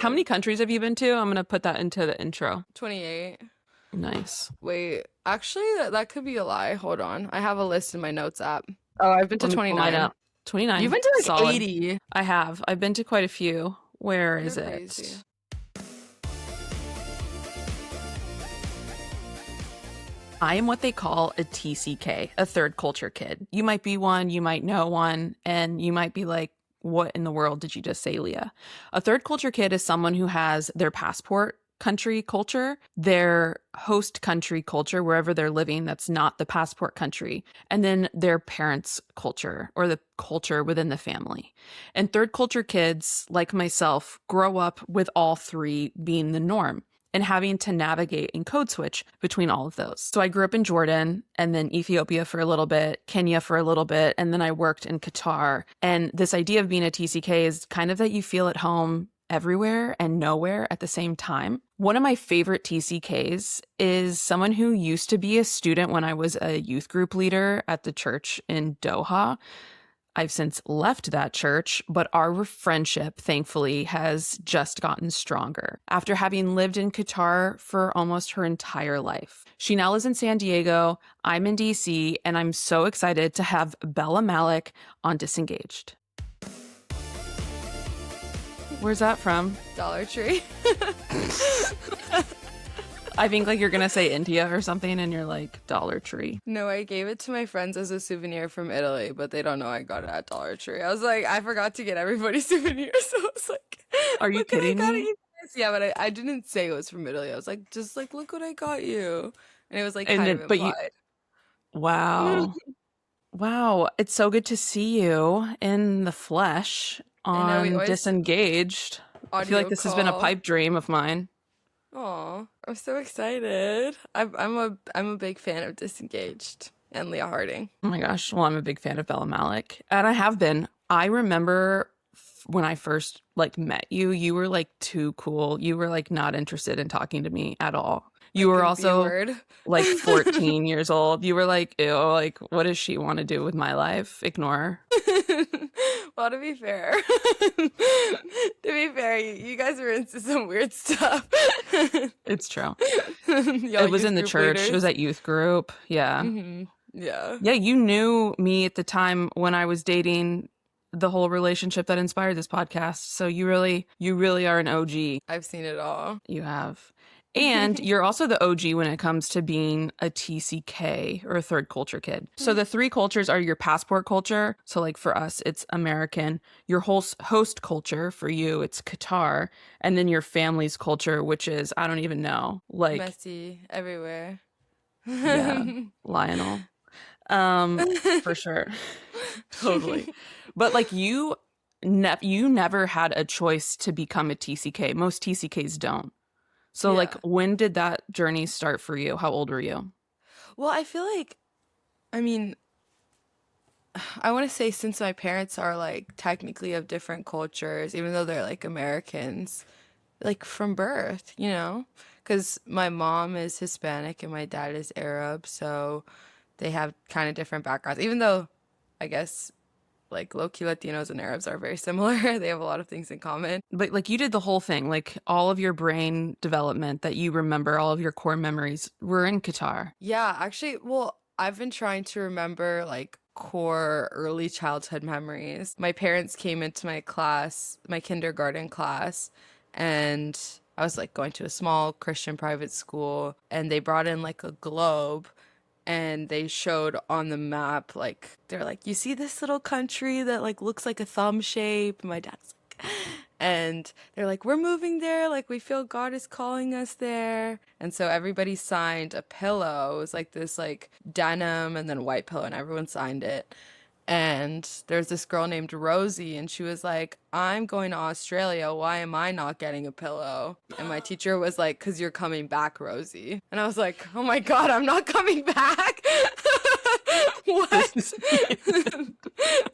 How many countries have you been to? I'm going to put that into the intro. 28. Nice. Wait, actually, that could be a lie. Hold on. I have a list in my notes app. Oh, I've been to Let me pull mine 29. up. You've 29. been to like Solid. 80. I have. I've been to quite a few. Where You're is crazy. it? I am what they call a TCK, a third culture kid. You might be one, you might know one, and you might be like, what in the world did you just say, Leah? A third culture kid is someone who has their passport country culture, their host country culture, wherever they're living, that's not the passport country, and then their parents' culture or the culture within the family. And third culture kids, like myself, grow up with all three being the norm and having to navigate and code switch between all of those. So I grew up in Jordan and then Ethiopia for a little bit, Kenya for a little bit, and then I worked in Qatar. And this idea of being a TCK is kind of that you feel at home everywhere and nowhere at the same time. One of my favorite TCKs is someone who used to be a student when I was a youth group leader at the church in Doha. I've since left that church, but our friendship, thankfully, has just gotten stronger after having lived in Qatar for almost her entire life. She now lives in San Diego, I'm in DC, and I'm so excited to have Bella Malek on Disengaged. Where's that from? Dollar Tree. I think like you're going to say India or something and you're like Dollar Tree. No, I gave it to my friends as a souvenir from Italy, but they don't know I got it at Dollar Tree. I was like, I forgot to get everybody souvenirs, so I was like, Are you look what I kidding got me? you guys. Yeah, but I didn't say it was from Italy. I was like, just like, look what I got you. And it was like And kind of then, but you, implied. wow. Wow. It's so good to see you in the flesh I know we on always Disengaged. I feel like audio this has been a call. pipe dream of mine. Oh, I'm so excited. I'm a big fan of Disengaged and Leah Harding. Oh my gosh. Well, I'm a big fan of Bella Malek, and I have been. I remember when I first like met you, you were like too cool. You were like not interested in talking to me at all. You Like were a B also word. like 14 years old. You were like, ew, like what does she want to do with my life? Ignore her. Well, to be fair, you guys were into some weird stuff. It's true. Y'all It was youth in the group church. It was leaders. at youth group. Yeah. Yeah. Yeah, you knew me at the time when I was dating the whole relationship that inspired this podcast. So you really are an OG. I've seen it all. You have. And you're also the OG when it comes to being a TCK or a third culture kid. So the three cultures are your passport culture. So like for us, it's American. Your whole host culture, for you, it's Qatar. And then your family's culture, which is, I don't even know, like, Messy everywhere. yeah, Lionel. For sure. Totally. But like you never had a choice to become a TCK. Most TCKs don't. So like Yeah. when did that journey start for you? How old were you? Well, I feel like, I mean, I want to say since my parents are like technically of different cultures, even though they're like Americans, like from birth, you know? Because my mom is Hispanic and my dad is Arab, so they have kind of different backgrounds. Even though I guess like low-key Latinos and Arabs are very similar, they have a lot of things in common. But like you did the whole thing, like all of your brain development that you remember, all of your core memories were in Qatar. Yeah, actually, well, I've been trying to remember like core early childhood memories. My parents came into my class, my kindergarten class, and I was like going to a small Christian private school, and they brought in like a globe and they showed on the map like they're like, you see this little country that like looks like a thumb shape? My dad's like, and they're like, we're moving there, like we feel God is calling us there. And so everybody signed a pillow. It was like this like denim and then white pillow, and everyone signed it. And there's this girl named Rosie, and she was like, I'm going to Australia. Why am I not getting a pillow? And my teacher was like, because you're coming back, Rosie. And I was like, oh my God, I'm not coming back. What? This is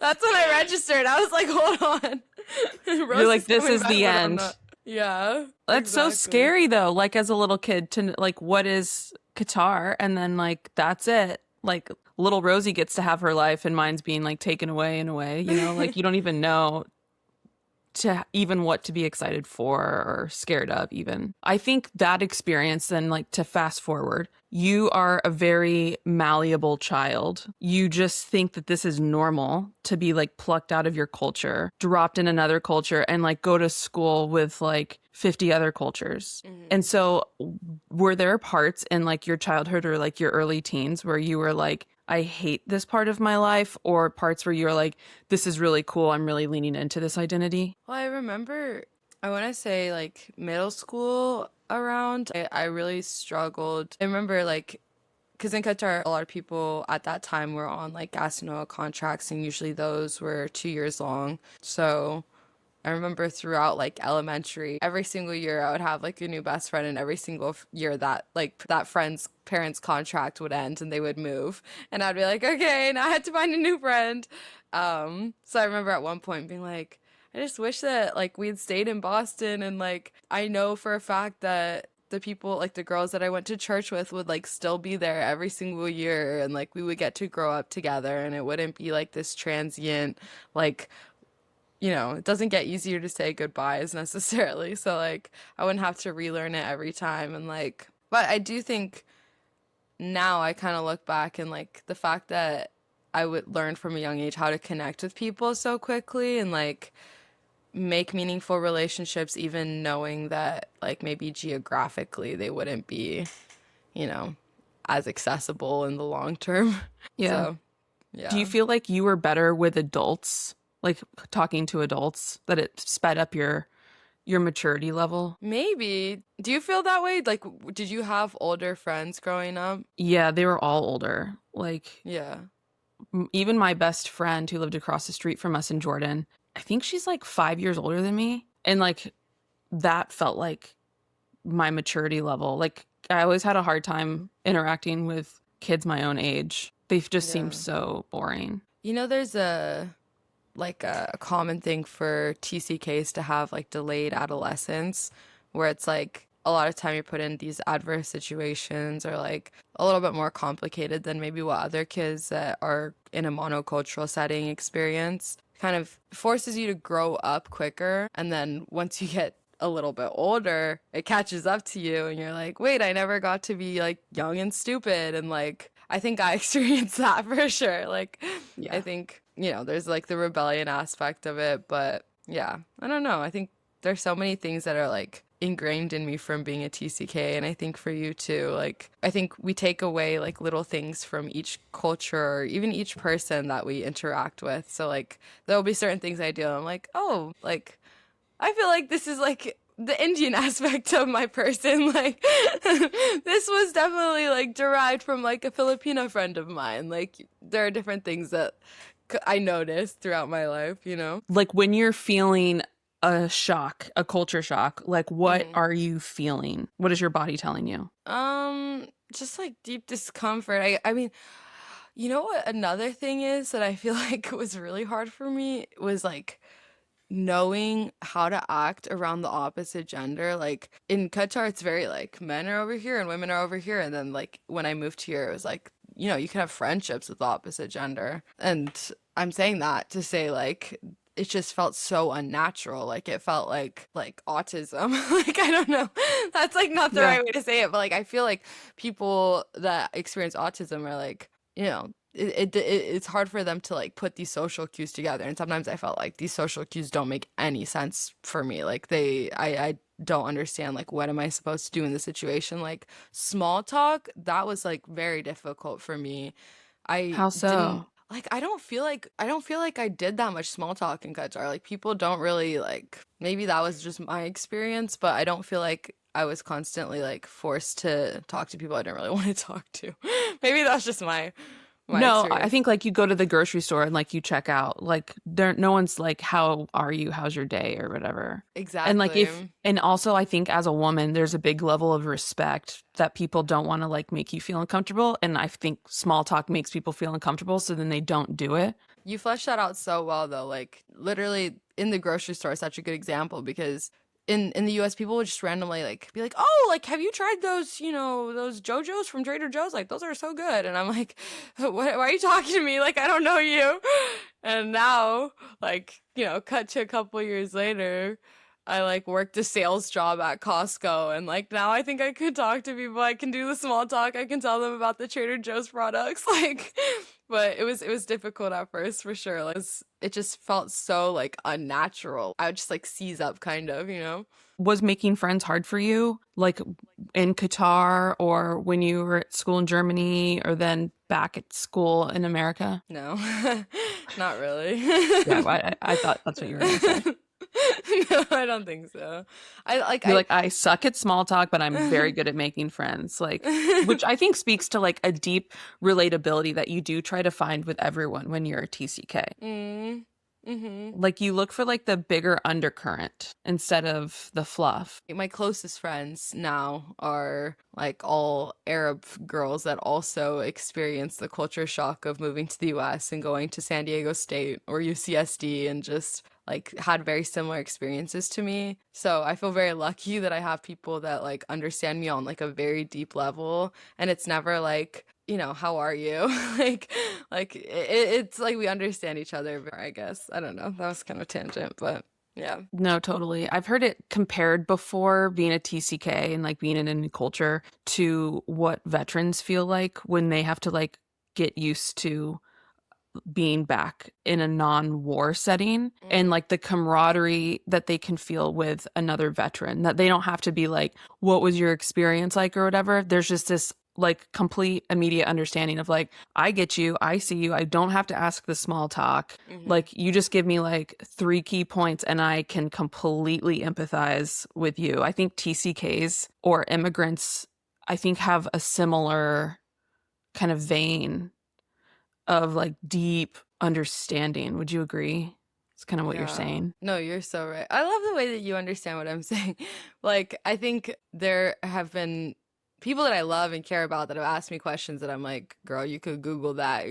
That's when I registered. I was like, hold on. You're like, Rosie's this coming is back, the but I'm end. not. Yeah, That's so exactly. scary though, like as a little kid to like what is Qatar and then like that's it. Like little Rosie gets to have her life and mine's being like taken away in a way, you know, like you don't even know to even what to be excited for or scared of even. I think that experience, then, like, to fast forward, you are a very malleable child. You just think that this is normal to be like plucked out of your culture, dropped in another culture, and like go to school with like 50 other cultures. And so were there parts in like your childhood or like your early teens where you were like, I hate this part of my life, or parts where you're like, this is really cool, I'm really leaning into this identity? Well, I remember, I want to say like middle school around, I really struggled. I remember like, because in Qatar, a lot of people at that time were on like gas and oil contracts, and usually those were 2 years long. So I remember throughout like elementary, every single year I would have like a new best friend, and every single year that like that friend's parents' contract would end and they would move, and I'd be like, okay, now I had to find a new friend. So I remember at one point being like, I just wish that like we'd stayed in Boston, and like I know for a fact that the people like the girls that I went to church with would like still be there every single year, and like we would get to grow up together, and it wouldn't be like this transient like it doesn't get easier to say goodbyes necessarily. So like I wouldn't have to relearn it every time, and like but I do think now I kind of look back and like the fact that I would learn from a young age how to connect with people so quickly and like make meaningful relationships even knowing that like maybe geographically they wouldn't be, you know, as accessible in the long term. Yeah. So, Do you yeah. feel like you were better with adults, like talking to adults, that it sped up your maturity level? Maybe. Do you feel that way? Like, did you have older friends growing up? Yeah, they were all older. Like Yeah. even my best friend who lived across the street from us in Jordan, I think she's like 5 years older than me. And like that felt like my maturity level. Like I always had a hard time interacting with kids my own age. They just seemed Yeah. so boring. There's a common thing for TCKs to have like delayed adolescence, where it's like a lot of time you're put in these adverse situations or like a little bit more complicated than maybe what other kids that are in a monocultural setting experience. Kind of forces you to grow up quicker, and then once you get a little bit older, it catches up to you and you're like, wait, I never got to be like young and stupid. And like, I think I experienced that for sure. Like, I Yeah. think, there's like the rebellion aspect of it. But yeah, I don't know. I think there's so many things that are like ingrained in me from being a TCK. And I think for you too, like, I think we take away like little things from each culture or even each person that we interact with. So like, there'll be certain things I do. I'm like, oh, like, I feel like this is like the Indian aspect of my person. Like, this was definitely like derived from like a Filipino friend of mine. Like, there are different things that I noticed throughout my life. Like when you're feeling a shock, a culture shock, like what hmm are you feeling? What is your body telling you? just like deep discomfort. I mean, you know what another thing is that I feel like was really hard for me was like knowing how to act around the opposite gender. Like in Qatar, it's very like men are over here and women are over here. And then like when I moved here, it was like, you can have friendships with the opposite gender. And I'm saying that to say like it just felt so unnatural. Like it felt like autism. Like I don't know. That's like not the Yeah. right way to say it, but like I feel like people that experience autism are like, it's hard for them to like put these social cues together, and sometimes I felt like these social cues don't make any sense for me. Like I don't understand like what am I supposed to do in this situation. Like small talk, that was like very difficult for me. I How didn't so? like I don't feel like I did that much small talk in Qatar. Like people don't really like, maybe that was just my experience, but I don't feel like I was constantly like forced to talk to people I didn't really want to talk to. Maybe that's just my No, I experience. think like you go to the grocery store and like you check out. Like there no one's like, how are you? How's your day or whatever. And like if Exactly. and also I think as a woman there's a big level of respect that people don't want to like make you feel uncomfortable, and I think small talk makes people feel uncomfortable, so then they don't do it. You fleshed that out so well though. Like literally in the grocery store is such a good example because in the US, people would just randomly like be like, "Oh, like have you tried those, those JoJo's from Trader Joe's? Like those are so good." And I'm like, "Why are you talking to me? Like I don't know you." And now, like, cut to a couple years later, I like worked a sales job at Costco, and like now I think I could talk to people. I can do the small talk. I can tell them about the Trader Joe's products. Like, but it was difficult at first for sure. Like it just felt so like unnatural. I would just like seize up kind of. Was making friends hard for you, like in Qatar or when you were at school in Germany or then back at school in America? No, not really. Yeah, I thought that's what you were gonna say. No, I don't think so. I like You're like, I suck at small talk, but I'm very good at making friends. Like, which I think speaks to like a deep relatability that you do try to find with everyone when you're a TCK. Mm-hmm. Like you look for like the bigger undercurrent instead of the fluff. My closest friends now are like all Arab girls that also experienced the culture shock of moving to the US and going to San Diego State or UCSD and just like had very similar experiences to me. So I feel very lucky that I have people that like understand me on like a very deep level, and it's never like, how are you? It's like we understand each other, I guess. I don't know. That was kind of a tangent, but yeah. No, totally. I've heard it compared before, being a TCK and like being in a new culture, to what veterans feel like when they have to like get used to being back in a non-war setting, and like the camaraderie that they can feel with another veteran, that they don't have to be like, what was your experience like or whatever. There's just this like complete immediate understanding of like, I get you, I see you, I don't have to ask the small talk. Like you just give me like 3 key points and I can completely empathize with you. I think TCKs or immigrants, I think, have a similar kind of vein of like deep understanding. Would you agree? It's kind of what you're Yeah. saying. No, you're so right. I love the way that you understand what I'm saying. Like, I think there have been people that I love and care about that have asked me questions that I'm like, girl, you could Google that,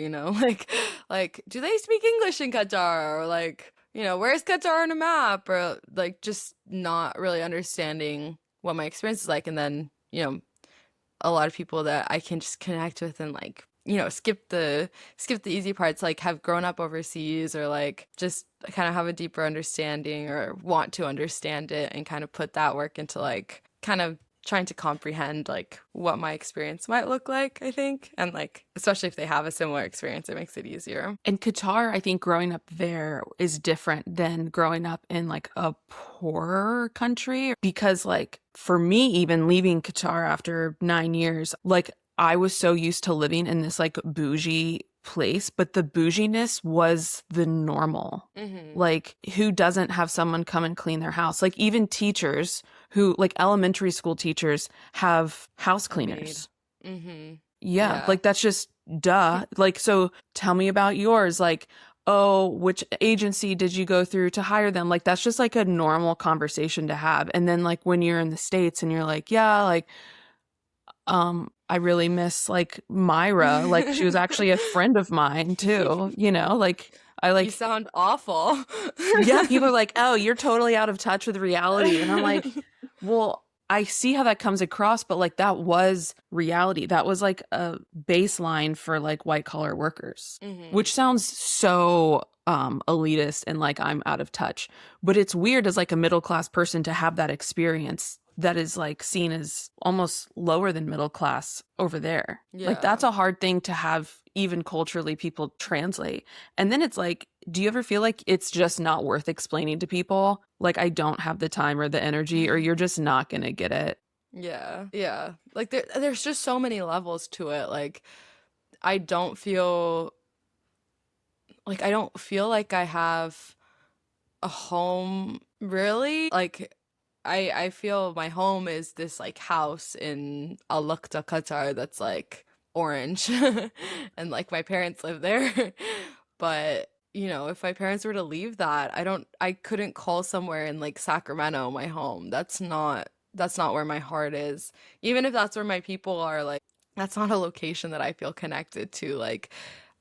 like, do they speak English in Qatar? Or like, where's Qatar on a map? Or like just not really understanding what my experience is like. And then, a lot of people that I can just connect with and like, skip the easy parts, like have grown up overseas or like just kind of have a deeper understanding or want to understand it and kind of put that work into like kind of trying to comprehend like what my experience might look like, I think. And like especially if they have a similar experience, it makes it easier. In Qatar, I think growing up there is different than growing up in like a poorer country, because like for me, even leaving Qatar after 9 years, like I was so used to living in this like bougie place, but the bouginess was the normal. Like, who doesn't have someone come and clean their house? Like, even teachers who, like elementary school teachers, have house cleaners. Yeah, Yeah. like that's just duh. Like, so tell me about yours. Like, oh, which agency did you go through to hire them? Like, that's just like a normal conversation to have. And then, like, when you're in the States and you're like, yeah, like, I really miss like Myra. Like she was actually a friend of mine too, like I You like, sound awful. yeah, people are like, oh, you're totally out of touch with reality. And I'm like, well, I see how that comes across, but like that was reality. That was like a baseline for like white collar workers, which sounds so elitist and like I'm out of touch. But it's weird as like a middle class person to have that experience that is like seen as almost lower than middle class over there. Like Yeah. that's a hard thing to have even culturally people translate. And then it's like, do you ever feel like it's just not worth explaining to people? Like I don't have the time or the energy, or you're just not going to get it. Yeah. Yeah. Like there's just so many levels to it. Like I don't feel like I have a home really. Like I feel my home is this like house in Al Laqta, Qatar that's like orange and like my parents live there. But if my parents were to leave that, I couldn't call somewhere in like Sacramento my home. That's not where my heart is. Even if that's where my people are, like that's not a location that I feel connected to, like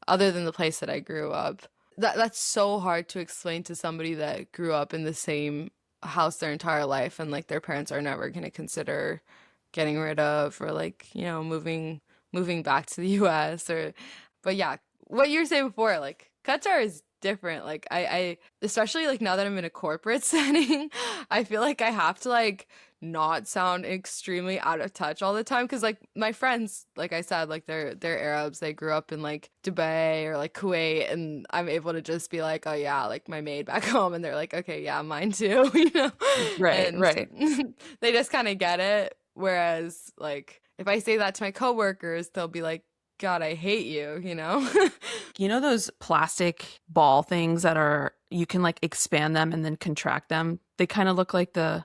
other than the place that I grew up. That's so hard to explain to somebody that grew up in the same a house their entire life and like their parents are never going to consider getting rid of or like, moving back to the US or but yeah, what you were saying before, like Qatar is different. Like I especially like now that I'm in a corporate setting, I feel like I have to like not sound extremely out of touch all the time because like my friends, like I said, like they're Arabs, they grew up in like Dubai or like Kuwait, and I'm able to just be like, oh yeah, like my maid back home, and they're like, okay, yeah, mine too, Right, and right. they just kind of get it. Whereas like if I say that to my coworkers, they'll be like, God, I hate you. You know those plastic ball things that are you can like expand them and then contract them? They kind of look like the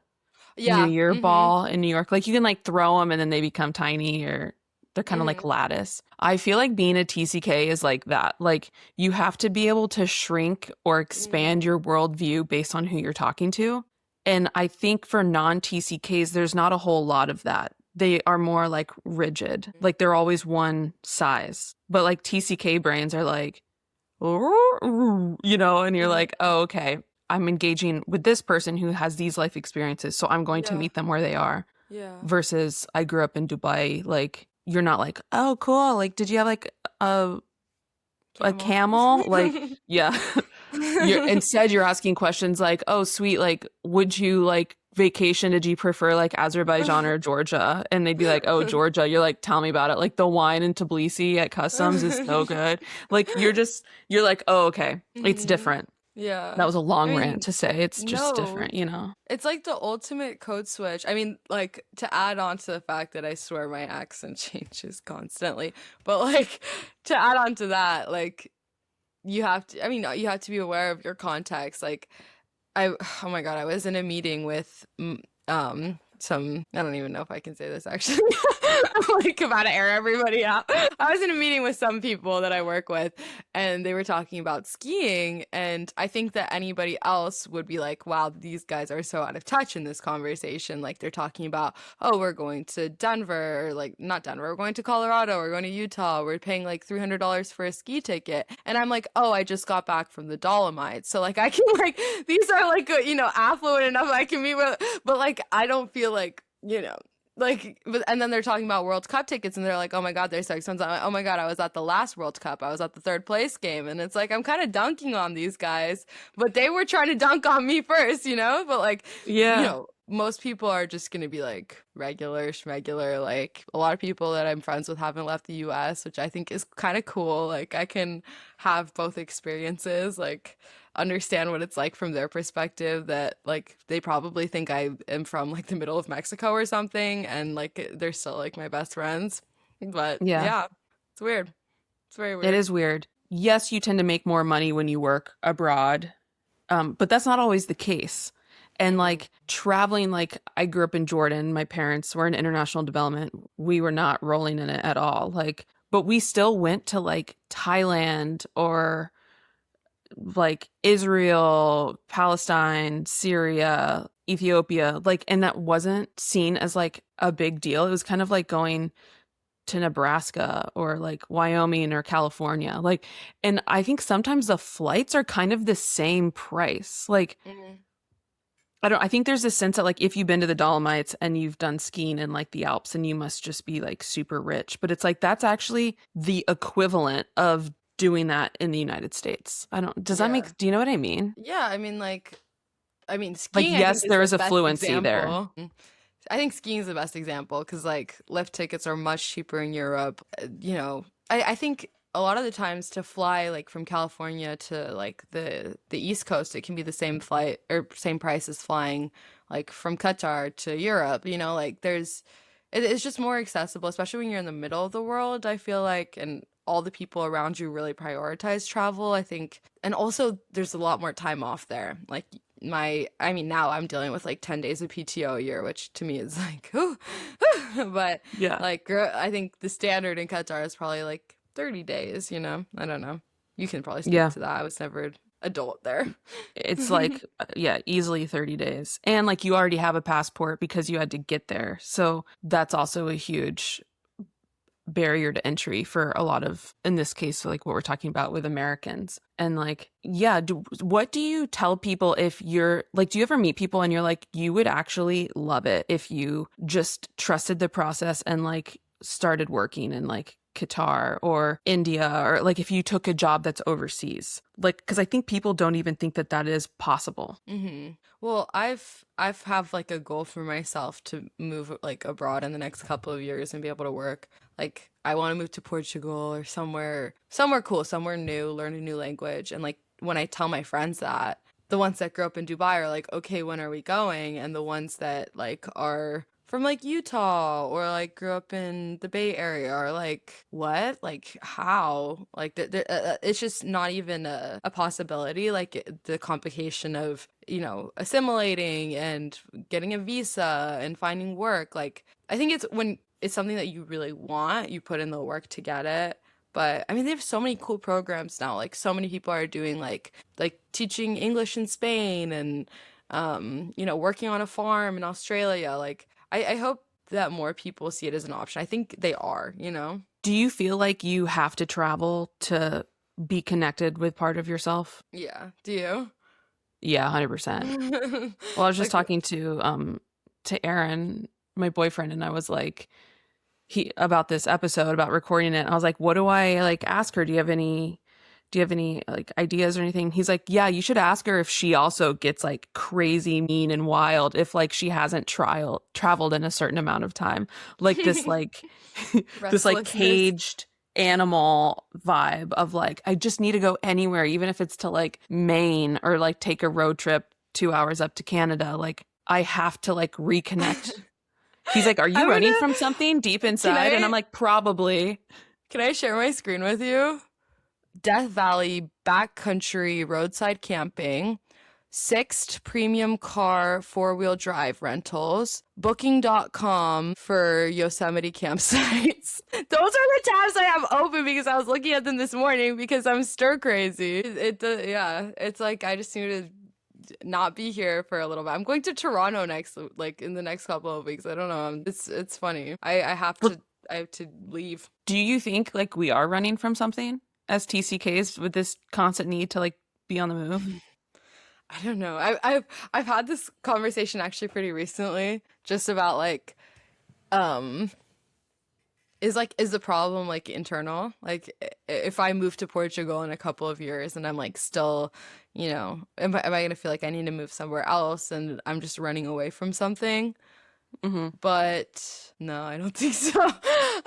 New Yeah. Year Mm-hmm. ball in New York. Like you can like throw them and then they become tiny or they're kind of like Mm-hmm. lattice. I feel like being a TCK is like that. Like you have to be able to shrink or expand Mm-hmm. your worldview based on who you're talking to. And I think for non TCKs, there's not a whole lot of that. They are more like rigid, like they're always one size. But like TCK brains are like, and you're Mm-hmm. like, oh, okay, I'm engaging with this person who has these life experiences, so I'm going to Yeah. meet them where they are. Yeah. Versus I grew up in Dubai, like you're not like, oh, cool. Like, did you have like a Camel. camel? Like, yeah. You're asking questions like, oh, sweet, like, would you like vacation? Did you prefer like Azerbaijan or Georgia? And they'd be like, oh, Georgia. You're like, tell me about it. Like the wine in Tbilisi at customs is so good. Like you're like, oh, okay, it's hmm different. That Yeah. was a I long rant mean, to say it's just no. different. It's like the ultimate code switch. I mean, like to add on to the fact that I swear my accent changes constantly, but like to add on to that, like you have to be aware of your context. Like I oh my God, I was in a meeting with some I don't even know if I can say this actually. I'm like about to air everybody out. I was in a meeting with some people that I work with and they were talking about skiing and I think that anybody else would be like, wow, these guys are so out of touch in this conversation. Like they're talking about, oh, we're going to Denver or like not Denver, we're going to Colorado, we're going to Utah, we're paying like $300 for a ski ticket. And I'm like, oh, I just got back from the Dolomites. So like I can like these are like affluent enough I can meet with, but like I don't feel like like but and then they're talking about World Cup tickets and they're like, oh my God, they're so expensive. I'm like, oh my God, I was at the last World Cup, I was at the third place game, and it's like I'm kind of dunking on these guys, but they were trying to dunk on me first. But like Yeah. most people are just gonna be like regular schmegular. Like a lot of people that I'm friends with haven't left the US, which I think is kind of cool. Like I can have both experiences, like understand what it's like from their perspective, that like they probably think I am from like the middle of Mexico or something and like they're still like my best friends. But Yeah. yeah, it's weird. It's very It weird. is weird. Yes, you tend to make more money when you work abroad, but that's not always the case. And Mm-hmm. like traveling, like I grew up in Jordan. My parents were in international development. We were not rolling in it at all. Like, but we still went to like Thailand or like Israel, Palestine, Syria, Ethiopia, like, and that wasn't seen as like a big deal. It was kind of like going to Nebraska or like Wyoming or California. Like, and I think sometimes the flights are kind of the same price. Like, Mm-hmm. I think there's this sense that like if you've been to the Dolomites and you've done skiing in like the Alps and you must just be like super rich. But it's like that's actually the equivalent of doing that in the United States. Does that Yeah. make, do you know what I mean? Yeah, I mean, Like, skiing, I think, yes, is there the is a best fluency there. example. I think skiing is the best example because, like, lift tickets are much cheaper in Europe. I think a lot of the times to fly, like, from California to, like, the East Coast, it can be the same flight or same price as flying, like, from Qatar to Europe. Like, it's just more accessible, especially when you're in the middle of the world, I feel like, and all the people around you really prioritize travel, I think. And also, there's a lot more time off there. Like, I mean, now I'm dealing with like 10 days of PTO a year, which to me is like, ooh, but Yeah. like, I think the standard in Qatar is probably like 30 days. I don't know. You can probably speak Yeah. to that. I was never adult there. It's like, yeah, easily 30 days. And like you already have a passport because you had to get there. So that's also a huge barrier to entry for a lot of, in this case, like what we're talking about with Americans. And like, yeah, what do you tell people if you're like, do you ever meet people and you're like, you would actually love it if you just trusted the process and like started working in like Qatar or India, or like if you took a job that's overseas? Like, because I think people don't even think that that is possible. Mm-hmm. Well, I've have like a goal for myself to move like abroad in the next couple of years and be able to work. Like I want to move to Portugal or somewhere cool, somewhere new, learn a new language. And like when I tell my friends that, the ones that grew up in Dubai are like, "Okay, when are we going?" And the ones that like are from like Utah or like grew up in the Bay Area are like, what? Like, how? Like, it's just not even a possibility. Like, the complication of, assimilating and getting a visa and finding work. Like, I think it's when it's something that you really want, you put in the work to get it. But I mean, they have so many cool programs now. Like, so many people are doing like teaching English in Spain and working on a farm in Australia. Like, I hope that more people see it as an option. I think they are. Do you feel like you have to travel to be connected with part of yourself? Yeah. Do you? Yeah, 100%. Well, I was just Like, talking to Aaron, my boyfriend, and I was like, he about this episode about recording it. I was like, what do I like ask her? Do you have any like ideas or anything? He's like, yeah, you should ask her if she also gets like crazy mean and wild if like she hasn't traveled in a certain amount of time. Like this like this like restlessness. caged animal vibe of like, I just need to go anywhere, even if it's to like Maine or like take a road trip 2 hours up to Canada. Like I have to like reconnect. He's like, are you I'm running gonna. from something deep Can inside? And I'm I? like, probably. Can I share my screen with you? Death Valley backcountry roadside camping, Sixt premium car four-wheel drive rentals, booking.com for Yosemite campsites. Those are the tabs I have open because I was looking at them this morning because I'm stir crazy. Yeah, it's like I just need to not be here for a little bit. I'm going to Toronto next, like in the next couple of weeks. I don't know. It's funny. I have to leave. Do you think like we are running from something as TCKs with this constant need to like be on the move? I don't know. I've had this conversation actually pretty recently, just about like, um, is the problem like internal? Like, if I move to Portugal in a couple of years and I'm like still, am I gonna feel like I need to move somewhere else and I'm just running away from something? Hmm. But no, I don't think so.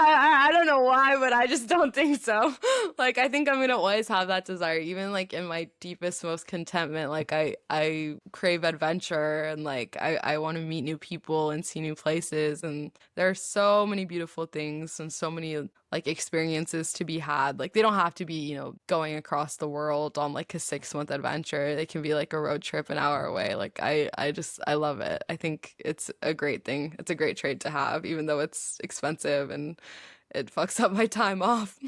I don't know why, but I just don't think so. Like I think I'm gonna always have that desire, even like in my deepest, most contentment. Like I crave adventure and like I want to meet new people and see new places. And there are so many beautiful things and so many like experiences to be had. Like they don't have to be, going across the world on like a 6 month adventure. They can be like a road trip an hour away. Like I love it. I think it's a great thing. It's a great trait to have, even though it's expensive and it fucks up my time off.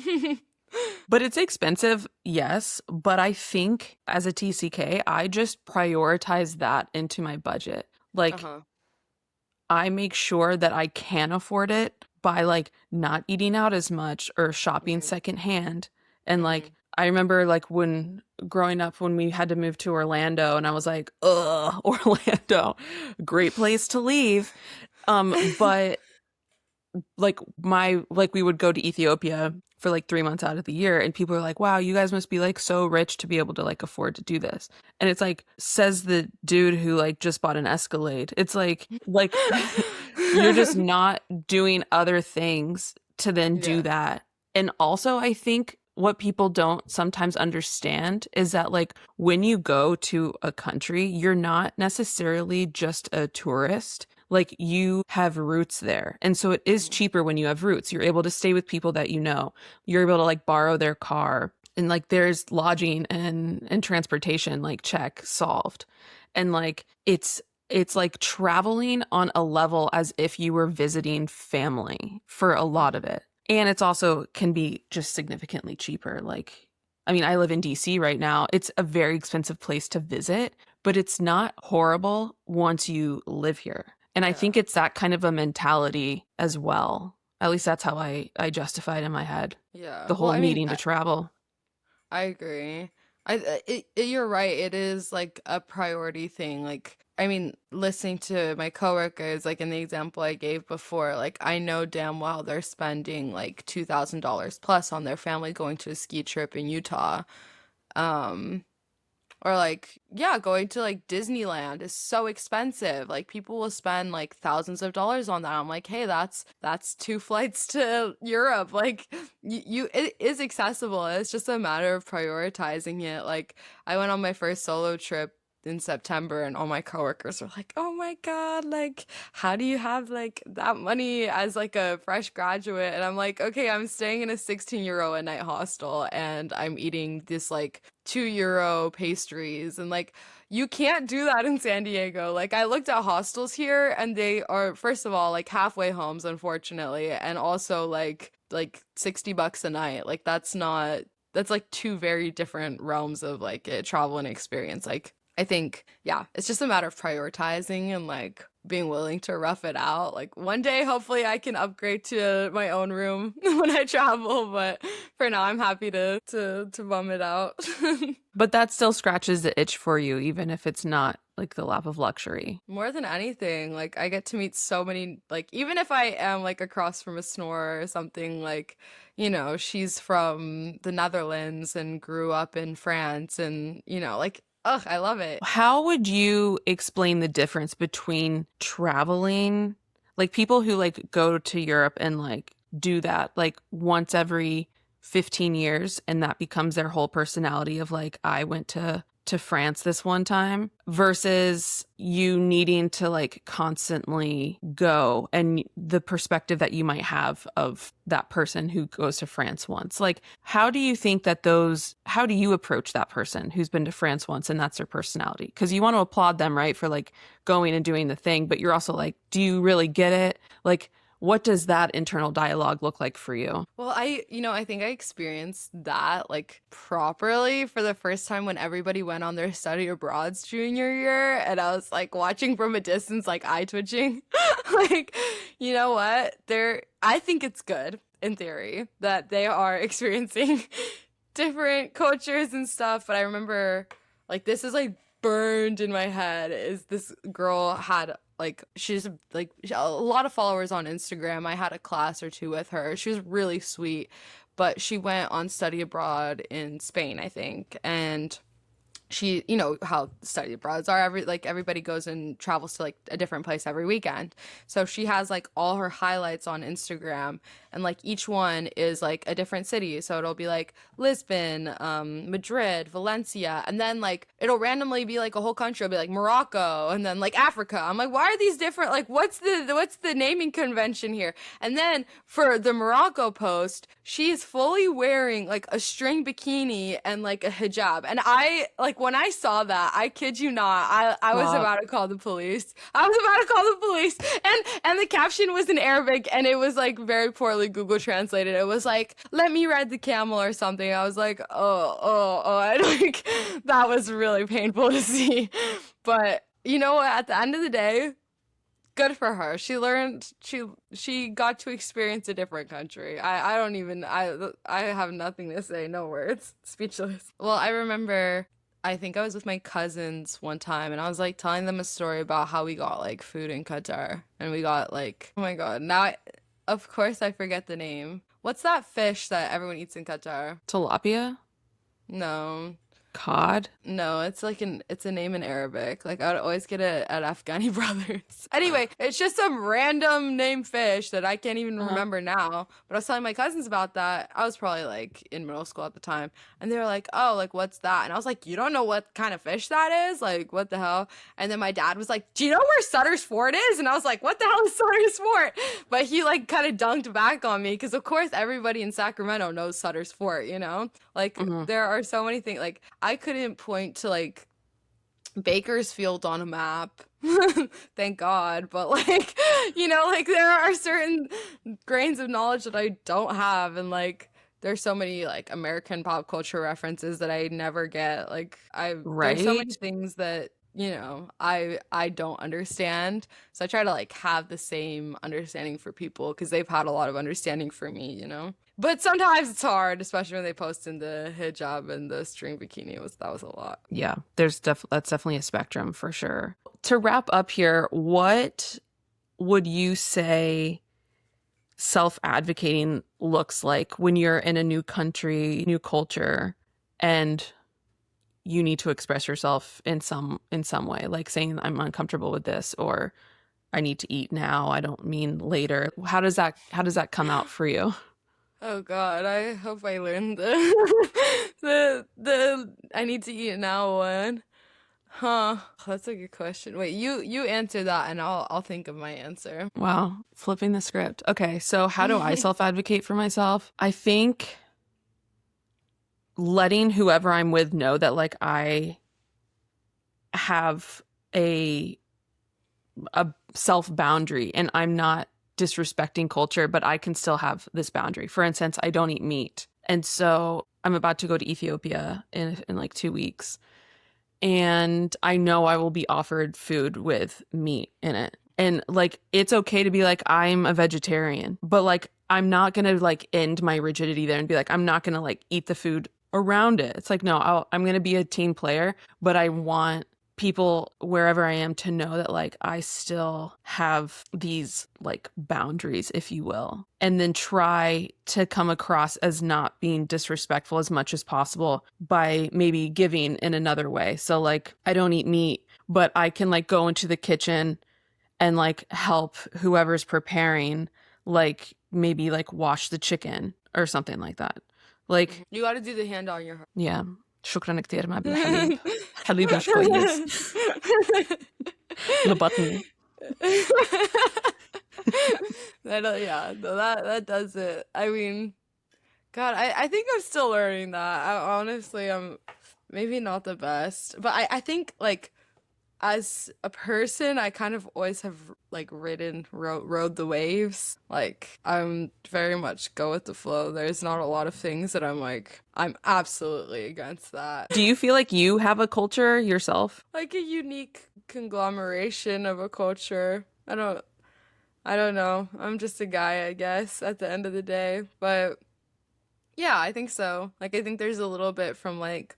But it's expensive, yes. But I think as a TCK, I just prioritize that into my budget. Like Uh-huh. I make sure that I can afford it by like not eating out as much or shopping Hmm. secondhand. And like Hmm. I remember like when growing up when we had to move to Orlando and I was like, ugh, Orlando, great place to leave. But like we would go to Ethiopia for like 3 months out of the year and people are like, wow, you guys must be like so rich to be able to like afford to do this. And it's like, says the dude who like just bought an Escalade. It's like you're just not doing other things to then do Yeah. that. And also I think what people don't sometimes understand is that like when you go to a country, you're not necessarily just a tourist. Like you have roots there. And so it is Mhm. cheaper when you have roots. You're able to stay with people that you know. You're able to like borrow their car. And like there's lodging and transportation, like check, solved. And like it's like traveling on a level as if you were visiting family for a lot of Mhm. it. And it's also can be just significantly cheaper. Like, I mean, I live in DC right now. It's a very expensive place to visit, but it's not horrible once you live here. And I think Yeah. it's that kind of a mentality as well. At least that's how I justified in my head Yeah. the Well, whole I mean, needing to travel. I agree. You're right. It is like a priority thing. Like, I mean, listening to my coworkers, like in the example I gave before, like I know damn well they're spending like $2,000 plus on their family going to a ski trip in Utah. Um, or like, yeah, going to like Disneyland is so expensive. Like people will spend like thousands of dollars on that. I'm like, hey, that's two flights to Europe. Like it is accessible. It's just a matter of prioritizing it. Like I went on my first solo trip in September and all my coworkers were like, "Oh my God, like how do you have like that money as like a fresh graduate?" And I'm like, "Okay, I'm staying in a 16 euro a night hostel and I'm eating this like 2 euro pastries and like you can't do that in San Diego. Like I looked at hostels here and they are first of all like halfway homes unfortunately and also like $60 a night. Like that's like two very different realms of like travel and experience. Like I think yeah, it's just a matter of prioritizing and like being willing to rough it out. Like one day hopefully I can upgrade to my own room when I travel, but for now I'm happy to bum it out. But that still scratches the itch for you, even if it's not like the lap of luxury. More than anything, like I get to meet so many like even if I am like across from a snore or something like, she's from the Netherlands and grew up in France and like ugh, I love it. How would you explain the difference between traveling, like people who like go to Europe and like do that like once every 15 years and that becomes their whole personality of like I went to France this one time versus you needing to like constantly go and the perspective that you might have of that person who goes to France once. Like, how do you think that how do you approach that person who's been to France once and that's their personality? Because you want to applaud them, right, for like going and doing the thing, but you're also like, do you really get it? Like, what does that internal dialogue look like for you? Well, I think I experienced that like properly for the first time when everybody went on their study abroads junior year, and I was like watching from a distance, like eye twitching. Like, you know what? I think it's good in theory that they are experiencing different cultures and stuff, but I remember like this is like burned in my head is this girl had like she's like a lot of followers on Instagram. I had a class or two with her. She was really sweet, but she went on study abroad in Spain, I think, and she, how study abroads are, everybody goes and travels to like a different place every weekend. So she has like all her highlights on Instagram, and like each one is like a different city. So it'll be like Lisbon, Madrid, Valencia, and then like it'll randomly be like a whole country. It'll be like Morocco, and then like Africa. I'm like, why are these different? Like, what's the naming convention here? And then for the Morocco post, she's fully wearing like a string bikini and like a hijab, and I like when I saw that, I kid you not, I was Stop. about to call the police. I was about to call the police. And the caption was in Arabic and it was like very poorly Google translated. It was like, let me ride the camel or something. I was like, oh. And like that was really painful to see. But you know what? At the end of the day, good for her. She learned she got to experience a different country. I don't even I have nothing to say, no words. Speechless. Well, I remember I think I was with my cousins one time and I was like telling them a story about how we got like food in Qatar and we got like oh my God. Of course I forget the name. What's that fish that everyone eats in Qatar? Tilapia? No. Cod? No, it's a name in Arabic. Like I would always get it at Afghani Brothers. Anyway, it's just some random name fish that I can't even Uh-huh. remember now. But I was telling my cousins about that. I was probably like in middle school at the time, and they were like, "Oh, like what's that?" And I was like, "You don't know what kind of fish that is? Like what the hell?" And then my dad was like, "Do you know where Sutter's Fort is?" And I was like, "What the hell is Sutter's Fort?" But he like kind of dunked back on me because of course everybody in Sacramento knows Sutter's Fort, you know? Like Mhm. there are so many things like I couldn't point to like Bakersfield on a map. Thank God. But like, like there are certain grains of knowledge that I don't have and like there's so many like American pop culture references that I never get. Like there's so many Right? things that I don't understand. So I try to like have the same understanding for people because they've had a lot of understanding for me. But sometimes it's hard, especially when they post in the hijab and the string bikini. That was a lot. Yeah, that's definitely a spectrum for sure. To wrap up here, what would you say self-advocating looks like when you're in a new country, new culture, and you need to express yourself in some way, like saying I'm uncomfortable with this or I need to eat now, I don't mean later. How does that come out for you? Oh God, I hope I learned the the I need to eat now one. Huh. That's a good question. Wait, you answer that and I'll think of my answer. Wow, flipping the script. Okay, so how do I self-advocate for myself? I think letting whoever I'm with know that like I have a a self boundary and I'm not disrespecting culture, but I can still have this boundary. For instance, I don't eat meat. And so I'm about to go to Ethiopia in like 2 weeks. And I know I will be offered food with meat in it. And like, it's okay to be like, I'm a vegetarian, but like, I'm not going to like end my rigidity there and be like, I'm not going to like eat the food around it. It's like, no, I'm going to be a team player, but I want people wherever I am to know that like I still have these like boundaries, if you will, and then try to come across as not being disrespectful as much as possible by maybe giving in another way. So like I don't eat meat, but I can like go into the kitchen and like help whoever's preparing, like maybe like wash the chicken or something like that. Like, You got to do the hand on your yeah. شكرا كتير ما بالحليب. heart. حليب مش كويس. لبطني. Yeah, no, that does it. I mean, God, I think I'm still learning that. Honestly, I'm maybe not the best, but I think like as a person, I kind of always have like rode the waves. Like I'm very much go with the flow. There's not a lot of things that I'm absolutely against that. Do you feel like you have a culture yourself? Like a unique conglomeration of a culture. I don't know. I'm just a guy, I guess, at the end of the day. But yeah, I think so. Like I think there's a little bit from like,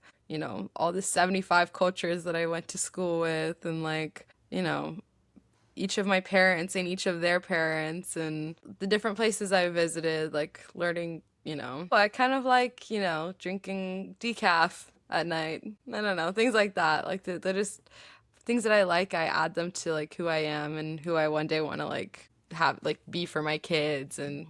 all the 75 cultures that I went to school with and like, each of my parents and each of their parents and the different places I visited, like learning. I kind of like, drinking decaf at night. I don't know, things like that. Like they're just things that I like, I add them to like who I am and who I one day want to like have like be for my kids and.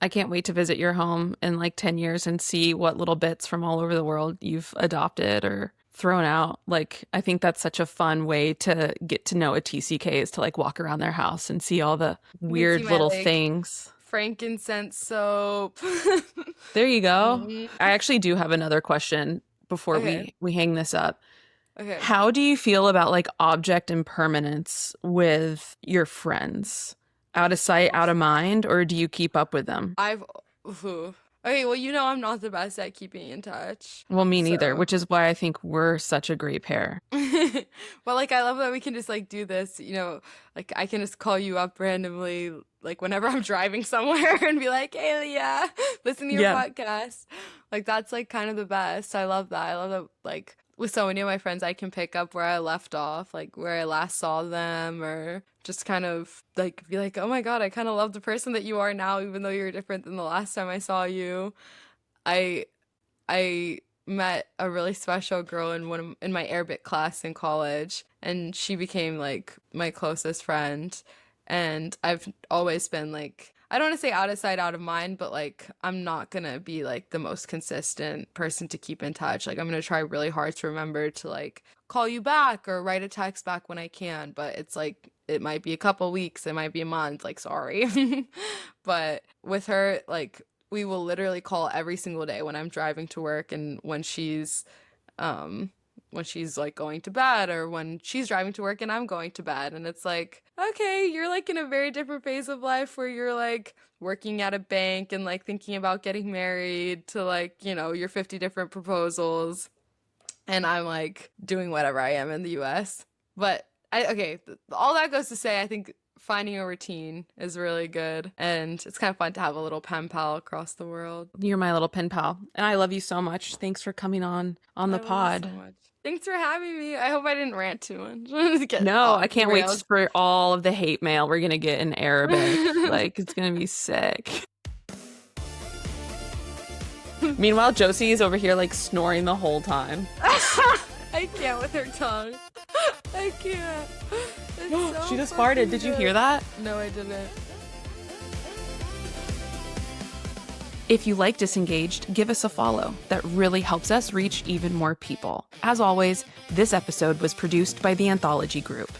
I can't wait to visit your home in like 10 years and see what little bits from all over the world you've adopted or thrown out. Like, I think that's such a fun way to get to know a TCK is to like walk around their house and see all the You can see weird my little like things. frankincense soap. There you go. Mhm. I actually do have another question before Okay. we hang this up. Okay. How do you feel about like object impermanence with your friends? Out of sight, out of mind, or do you keep up with them? I've ooh. Okay, well, I'm not the best at keeping in touch. Well, me neither, So, which is why I think we're such a great pair. but like I love that we can just like do this, like I can just call you up randomly like whenever I'm driving somewhere and be like, "Hey, Leah, listen to your Yeah. podcast." Like that's like kind of the best. I love that. I love that like with so many of my friends I can pick up where I left off, like where I last saw them or just kind of like be like, "Oh my God, I kind of love the person that you are now even though you're different than the last time I saw you." I I met a really special girl in my Arabic class in college, and she became like my closest friend. And I've always been like, I don't want to say out of sight, out of mind, but like I'm not gonna be like the most consistent person to keep in touch. Like I'm gonna try really hard to remember to like call you back or write a text back when I can, but it's like it might be a couple weeks, it might be a month, like sorry. But with her, like we will literally call every single day when I'm driving to work and um when she's like going to bed or when she's driving to work and I'm going to bed and it's like okay, you're like in a very different phase of life where you're like working at a bank and like thinking about getting married to like, your 50 different proposals and I'm like doing whatever I am in the US. But all that goes to say, I think finding a routine is really good, and it's kind of fun to have a little pen pal across the world. You're my little pen pal, and I love you so much. Thanks for coming on the I love you pod. so much. Thanks for having me. I hope I didn't rant too much. Get No, I off can't wait rails. for all of the hate mail we're gonna get in Arabic. Like, it's gonna be sick. Meanwhile, Josie is over here like snoring the whole time. I can't with her tongue. I can't. It's so She just fucking farted. Did you good. hear that? No, I didn't. If you like Disengaged, give us a follow. That really helps us reach even more people. As always, this episode was produced by the Anthology Group.